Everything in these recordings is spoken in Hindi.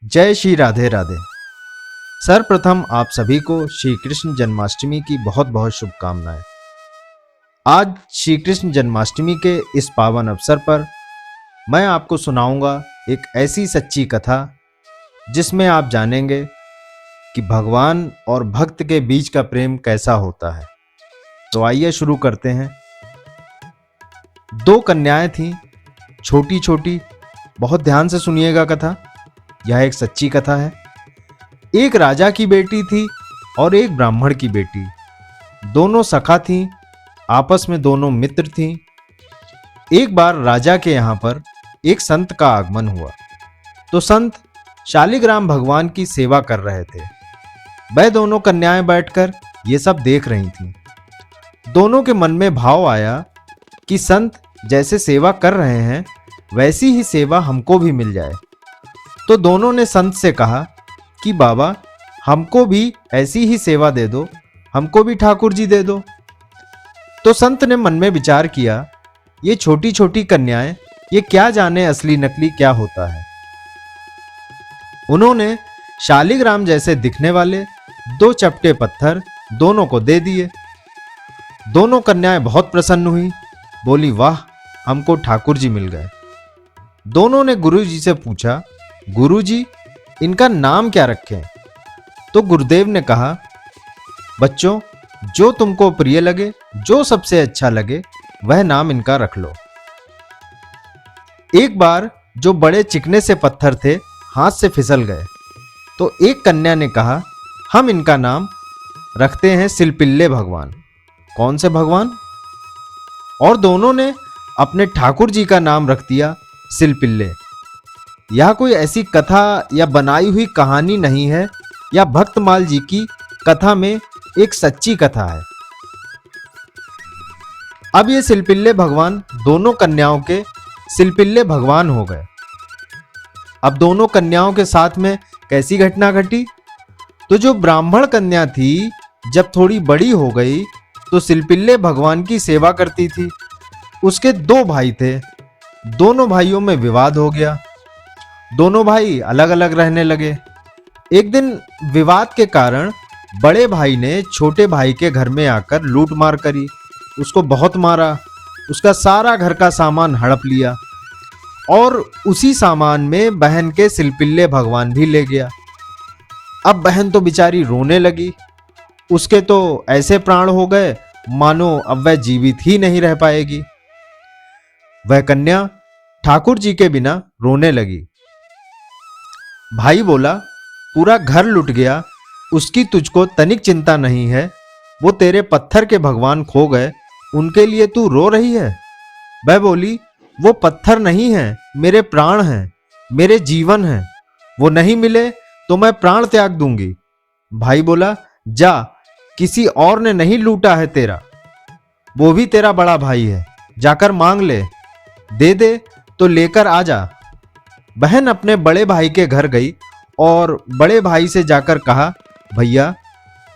जय श्री राधे राधे। सर्वप्रथम आप सभी को श्री कृष्ण जन्माष्टमी की बहुत बहुत शुभकामनाएं। आज श्री कृष्ण जन्माष्टमी के इस पावन अवसर पर मैं आपको सुनाऊंगा एक ऐसी सच्ची कथा जिसमें आप जानेंगे कि भगवान और भक्त के बीच का प्रेम कैसा होता है। तो आइए शुरू करते हैं। दो कन्याएं थीं, छोटी छोटी। बहुत ध्यान से सुनिएगा कथा, यह एक सच्ची कथा है। एक राजा की बेटी थी और एक ब्राह्मण की बेटी। दोनों सखा थीं, आपस में दोनों मित्र थीं। एक बार राजा के यहाँ पर एक संत का आगमन हुआ तो संत शालिग्राम भगवान की सेवा कर रहे थे। वह दोनों कन्याएं बैठकर ये सब देख रही थीं। दोनों के मन में भाव आया कि संत जैसे सेवा कर रहे हैं वैसी ही सेवा हमको भी मिल जाए। तो दोनों ने संत से कहा कि बाबा, हमको भी ऐसी ही सेवा दे दो, हमको भी ठाकुर जी दे दो। तो संत ने मन में विचार किया, ये छोटी छोटी कन्याएं, ये क्या जाने असली नकली क्या होता है। उन्होंने शालिग्राम जैसे दिखने वाले दो चपटे पत्थर दोनों को दे दिए। दोनों कन्याएं बहुत प्रसन्न हुई, बोली वाह, हमको ठाकुर जी मिल गए। दोनों ने गुरु जी से पूछा, गुरु जी, इनका नाम क्या रखें? तो गुरुदेव ने कहा, बच्चों, जो तुमको प्रिय लगे, जो सबसे अच्छा लगे, वह नाम इनका रख लो। एक बार जो बड़े चिकने से पत्थर थे हाथ से फिसल गए तो एक कन्या ने कहा, हम इनका नाम रखते हैं सिलपिल्ले भगवान। कौन से भगवान? और दोनों ने अपने ठाकुर जी का नाम रख दिया सिलपिल्ले। यह कोई ऐसी कथा या बनाई हुई कहानी नहीं है, या भक्तमाल जी की कथा में एक सच्ची कथा है। अब ये सिलपिल्ले भगवान दोनों कन्याओं के सिलपिल्ले भगवान हो गए। अब दोनों कन्याओं के साथ में कैसी घटना घटी? तो जो ब्राह्मण कन्या थी, जब थोड़ी बड़ी हो गई तो सिलपिल्ले भगवान की सेवा करती थी। उसके दो भाई थे, दोनों भाइयों में विवाद हो गया। दोनों भाई अलग अलग रहने लगे। एक दिन विवाद के कारण बड़े भाई ने छोटे भाई के घर में आकर लूट मार करी, उसको बहुत मारा, उसका सारा घर का सामान हड़प लिया और उसी सामान में बहन के सिलपिल्ले भगवान भी ले गया। अब बहन तो बेचारी रोने लगी, उसके तो ऐसे प्राण हो गए मानो अब वह जीवित ही नहीं रह पाएगी। वह कन्या ठाकुर जी के बिना रोने लगी। भाई बोला, पूरा घर लुट गया, उसकी तुझको तनिक चिंता नहीं है, वो तेरे पत्थर के भगवान खो गए, उनके लिए तू रो रही है? वह बोली, वो पत्थर नहीं है, मेरे प्राण हैं, मेरे जीवन हैं, वो नहीं मिले तो मैं प्राण त्याग दूंगी। भाई बोला, जा, किसी और ने नहीं लूटा है तेरा, वो भी तेरा बड़ा भाई है, जाकर मांग ले, दे दे तो लेकर आ जा। बहन अपने बड़े भाई के घर गई और बड़े भाई से जाकर कहा, भैया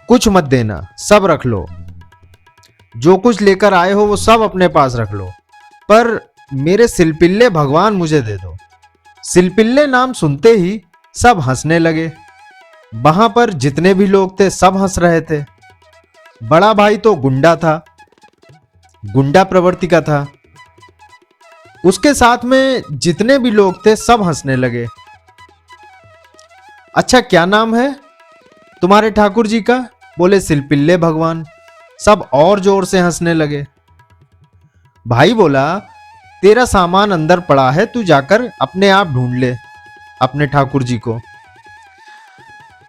कुछ मत देना, सब रख लो, जो कुछ लेकर आए हो वो सब अपने पास रख लो, पर मेरे सिलपिल्ले भगवान मुझे दे दो। सिलपिल्ले नाम सुनते ही सब हंसने लगे। वहां पर जितने भी लोग थे सब हंस रहे थे। बड़ा भाई तो गुंडा था, गुंडा प्रवृत्ति का था, उसके साथ में जितने भी लोग थे सब हंसने लगे। अच्छा, क्या नाम है तुम्हारे ठाकुर जी का? बोले, सिलपिल्ले भगवान। सब और जोर से हंसने लगे। भाई बोला, तेरा सामान अंदर पड़ा है, तू जाकर अपने आप ढूंढ ले अपने ठाकुर जी को।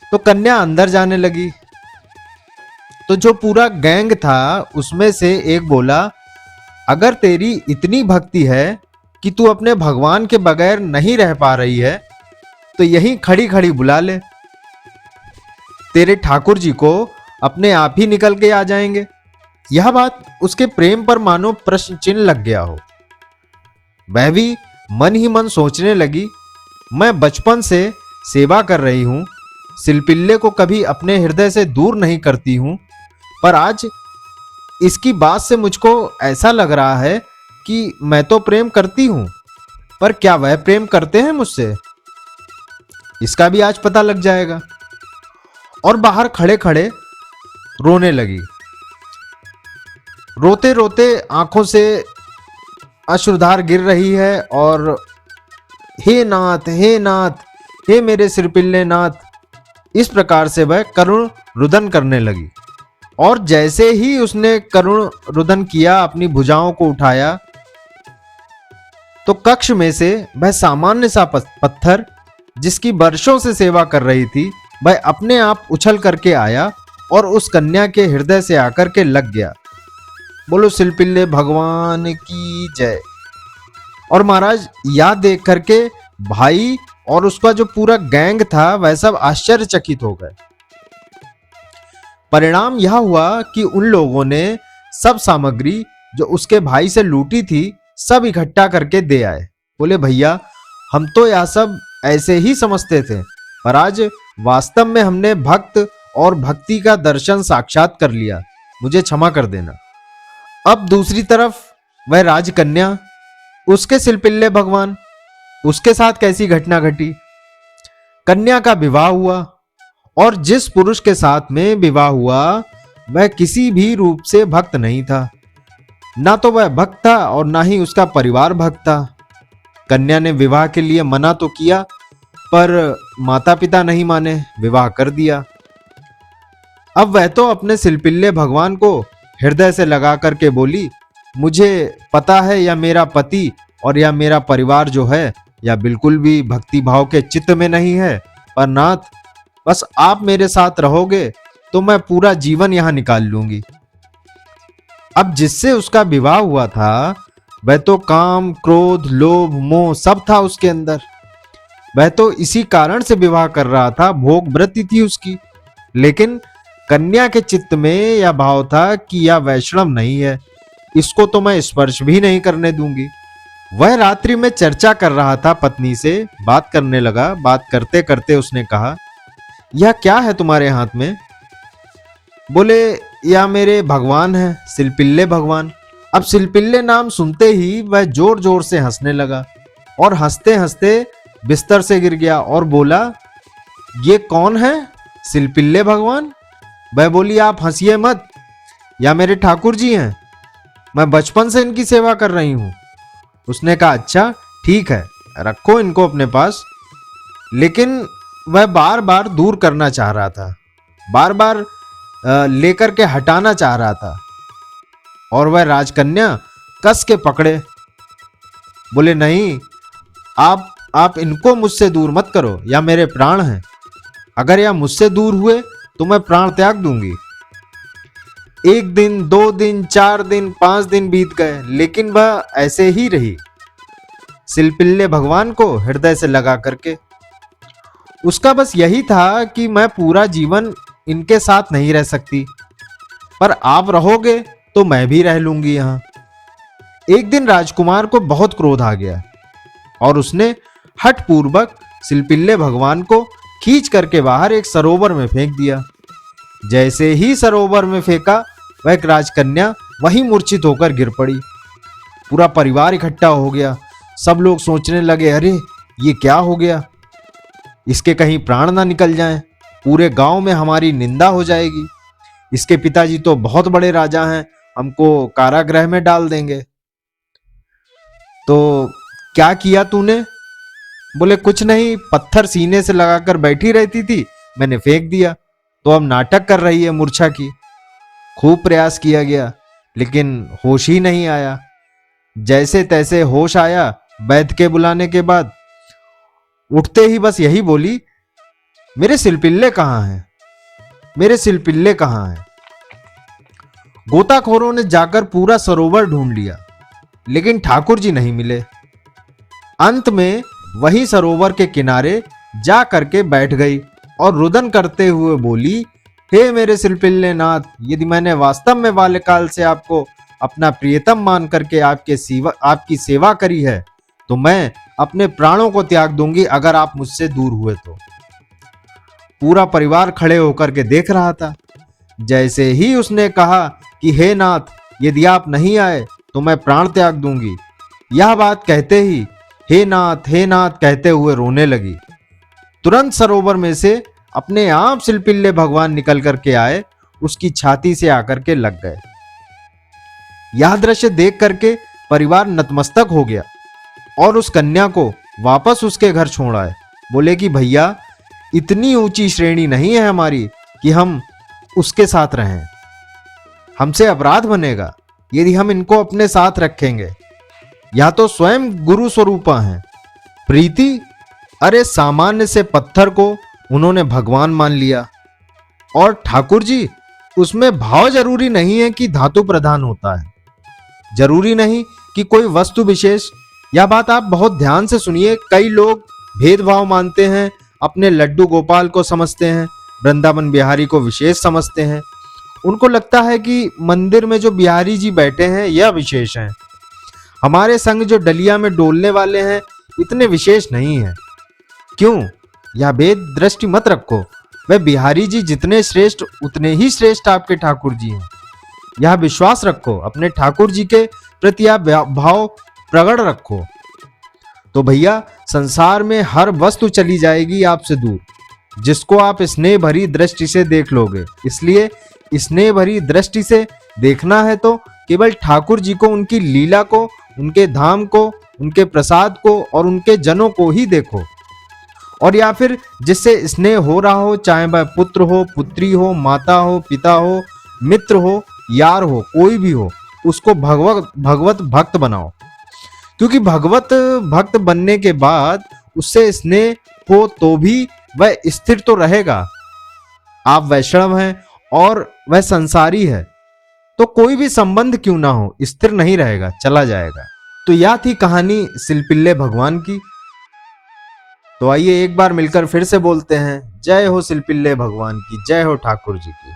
तो कन्या अंदर जाने लगी तो जो पूरा गैंग था उसमें से एक बोला, अगर तेरी इतनी भक्ति है कि तू अपने भगवान के बगैर नहीं रह पा रही है तो यहीं खड़ी खड़ी बुला ले, तेरे ठाकुर जी को अपने आप ही निकल के आ जाएंगे। यह बात उसके प्रेम पर मानो प्रश्न चिन्ह लग गया हो। वह भी मन ही मन सोचने लगी, मैं बचपन से सेवा कर रही हूं, सिलपिल्ले को कभी अपने हृदय से दूर नहीं करती हूं, पर आज इसकी बात से मुझको ऐसा लग रहा है कि मैं तो प्रेम करती हूं, पर क्या वह प्रेम करते हैं मुझसे? इसका भी आज पता लग जाएगा। और बाहर खड़े खड़े रोने लगी। रोते रोते आंखों से अश्रुधार गिर रही है और हे नाथ, हे नाथ, हे मेरे सिरपिल्ले नाथ, इस प्रकार से वह करुण रुदन करने लगी। और जैसे ही उसने करुण रुदन किया, अपनी भुजाओं को उठाया, तो कक्ष में से वह सामान्य सा पत्थर, जिसकी वर्षों से सेवा कर रही थी, वह अपने आप उछल करके आया और उस कन्या के हृदय से आकर के लग गया। बोलो सिलपिल्ले भगवान की जय। और महाराज यह देख करके भाई और उसका जो पूरा गैंग था वह सब आश्चर्यचकित हो गए। परिणाम यह हुआ कि उन लोगों ने सब सामग्री जो उसके भाई से लूटी थी सब इकट्ठा करके दे आए। बोले भैया, हम तो यह सब ऐसे ही समझते थे, पर आज वास्तव में हमने भक्त और भक्ति का दर्शन साक्षात कर लिया, मुझे क्षमा कर देना। अब दूसरी तरफ वह राजकन्या, उसके सिलपिल्ले भगवान, उसके साथ कैसी घटना घटी। कन्या का विवाह हुआ और जिस पुरुष के साथ में विवाह हुआ वह किसी भी रूप से भक्त नहीं था। ना तो वह भक्त था और ना ही उसका परिवार भक्त था। कन्या ने विवाह के लिए मना तो किया, पर माता पिता नहीं माने, विवाह कर दिया। अब वह तो अपने सिलपिल्ले भगवान को हृदय से लगा करके बोली, मुझे पता है यह मेरा पति और यह मेरा परिवार जो है यह बिल्कुल भी भक्ति भाव के चित्त में नहीं है, पर नाथ, बस आप मेरे साथ रहोगे तो मैं पूरा जीवन यहां निकाल लूंगी। अब जिससे उसका विवाह हुआ था वह तो काम, क्रोध, लोभ, मोह सब था उसके अंदर। वह तो इसी कारण से विवाह कर रहा था, भोग वृत्ति थी उसकी। लेकिन कन्या के चित्त में यह भाव था कि यह वैष्णव नहीं है, इसको तो मैं स्पर्श भी नहीं करने दूंगी। वह रात्रि में चर्चा कर रहा था पत्नी से, बात करने लगा। बात करते करते उसने कहा, यह क्या है तुम्हारे हाथ में। बोले, यह मेरे भगवान है, सिलपिल्ले भगवान। अब सिलपिल्ले नाम सुनते ही वह जोर जोर से हंसने लगा और हंसते हंसते बिस्तर से गिर गया और बोला, ये कौन है सिलपिल्ले भगवान। वह बोली, आप हंसिए मत, या मेरे ठाकुर जी हैं, मैं बचपन से इनकी सेवा कर रही हूं। उसने कहा, अच्छा ठीक है, रखो इनको अपने पास। लेकिन वह बार बार दूर करना चाह रहा था, बार बार लेकर के हटाना चाह रहा था। और वह राजकन्या कस के पकड़े। बोले, नहीं, आप इनको मुझसे दूर मत करो, या मेरे प्राण हैं। अगर यह मुझसे दूर हुए तो मैं प्राण त्याग दूंगी। 1 दिन, 2 दिन, 4 दिन, 5 दिन बीत गए, लेकिन वह ऐसे ही रही, सिलपिल्ले भगवान को हृदय से लगा करके। उसका बस यही था कि मैं पूरा जीवन इनके साथ नहीं रह सकती, पर आप रहोगे तो मैं भी रह लूंगी यहां। एक दिन राजकुमार को बहुत क्रोध आ गया और उसने हठ पूर्वक सिलपिल्ले भगवान को खींच करके बाहर एक सरोवर में फेंक दिया। जैसे ही सरोवर में फेंका, वह एक राजकन्या वहीं मूर्छित होकर गिर पड़ी। पूरा परिवार इकट्ठा हो गया। सब लोग सोचने लगे, अरे ये क्या हो गया, इसके कहीं प्राण ना निकल जाएं, पूरे गांव में हमारी निंदा हो जाएगी। इसके पिताजी तो बहुत बड़े राजा हैं, हमको कारागृह में डाल देंगे। तो क्या किया तूने। बोले, कुछ नहीं, पत्थर सीने से लगाकर बैठी रहती थी, मैंने फेंक दिया, तो अब नाटक कर रही है मूर्छा की। खूब प्रयास किया गया लेकिन होश ही नहीं आया। जैसे तैसे होश आया वैद्य के बुलाने के बाद। उठते ही बस यही बोली, मेरे सिलपिल्ले कहां हैं, मेरे सिलपिल्ले कहां हैं। गोताखोरों ने जाकर पूरा सरोवर ढूंढ लिया, लेकिन ठाकुर जी नहीं मिले। अंत में वही सरोवर के किनारे जा करके बैठ गई और रुदन करते हुए बोली, हे मेरे सिलपिल्ले नाथ, यदि मैंने वास्तव में बाल्यकाल से आपको अपना प्रियतम मान करके आपकी सेवा करी है, तो मैं अपने प्राणों को त्याग दूंगी अगर आप मुझसे दूर हुए तो। पूरा परिवार खड़े होकर के देख रहा था। जैसे ही उसने कहा कि हे नाथ, यदि आप नहीं आए तो मैं प्राण त्याग दूंगी, यह बात कहते ही हे नाथ कहते हुए रोने लगी। तुरंत सरोवर में से अपने आप सिलपिल्ले भगवान निकल करके आए, उसकी छाती से आकर के लग गए। यह दृश्य देख करके परिवार नतमस्तक हो गया और उस कन्या को वापस उसके घर छोड़ आए। बोले कि भैया, इतनी ऊंची श्रेणी नहीं है हमारी कि हम उसके साथ रहें, हमसे अपराध बनेगा यदि हम इनको अपने साथ रखेंगे। यह तो स्वयं गुरु स्वरूपा हैं। प्रीति, अरे सामान्य से पत्थर को उन्होंने भगवान मान लिया। और ठाकुर जी, उसमें भाव जरूरी नहीं है कि धातु प्रधान होता है, जरूरी नहीं कि कोई वस्तु विशेष। यह बात आप बहुत ध्यान से सुनिए। कई लोग भेदभाव मानते हैं, अपने लड्डू गोपाल को समझते हैं, वृंदावन बिहारी को विशेष समझते हैं। उनको लगता है कि मंदिर में जो बिहारी जी बैठे हैं यह विशेष हैं, हमारे संग जो डलिया में डोलने वाले हैं इतने विशेष नहीं हैं। क्यों? यह भेद दृष्टि मत रखो। वह बिहारी जी जितने श्रेष्ठ उतने ही श्रेष्ठ आपके ठाकुर जी हैं। यह विश्वास रखो, अपने ठाकुर जी के प्रति आप भाव प्रगट रखो। तो भैया, संसार में हर वस्तु चली जाएगी आपसे दूर, जिसको आप स्नेह भरी दृष्टि से देख लोगे। इसलिए स्नेह भरी दृष्टि से देखना है तो केवल ठाकुर जी को, उनकी लीला को, उनके धाम को, उनके प्रसाद को और उनके जनों को ही देखो। और या फिर जिससे स्नेह हो रहा हो, चाहे वह पुत्र हो, पुत्री हो, माता हो, पिता हो, मित्र हो, यार हो, कोई भी हो, उसको भगवत भक्त बनाओ। क्योंकि भगवत भक्त बनने के बाद उससे स्नेह हो तो भी वह स्थिर तो रहेगा। आप वैष्णव हैं और वह संसारी है, तो कोई भी संबंध क्यों ना हो, स्थिर नहीं रहेगा, चला जाएगा। तो यह थी कहानी सिलपिल्ले भगवान की। तो आइए एक बार मिलकर फिर से बोलते हैं, जय हो सिलपिल्ले भगवान की, जय हो ठाकुर जी की।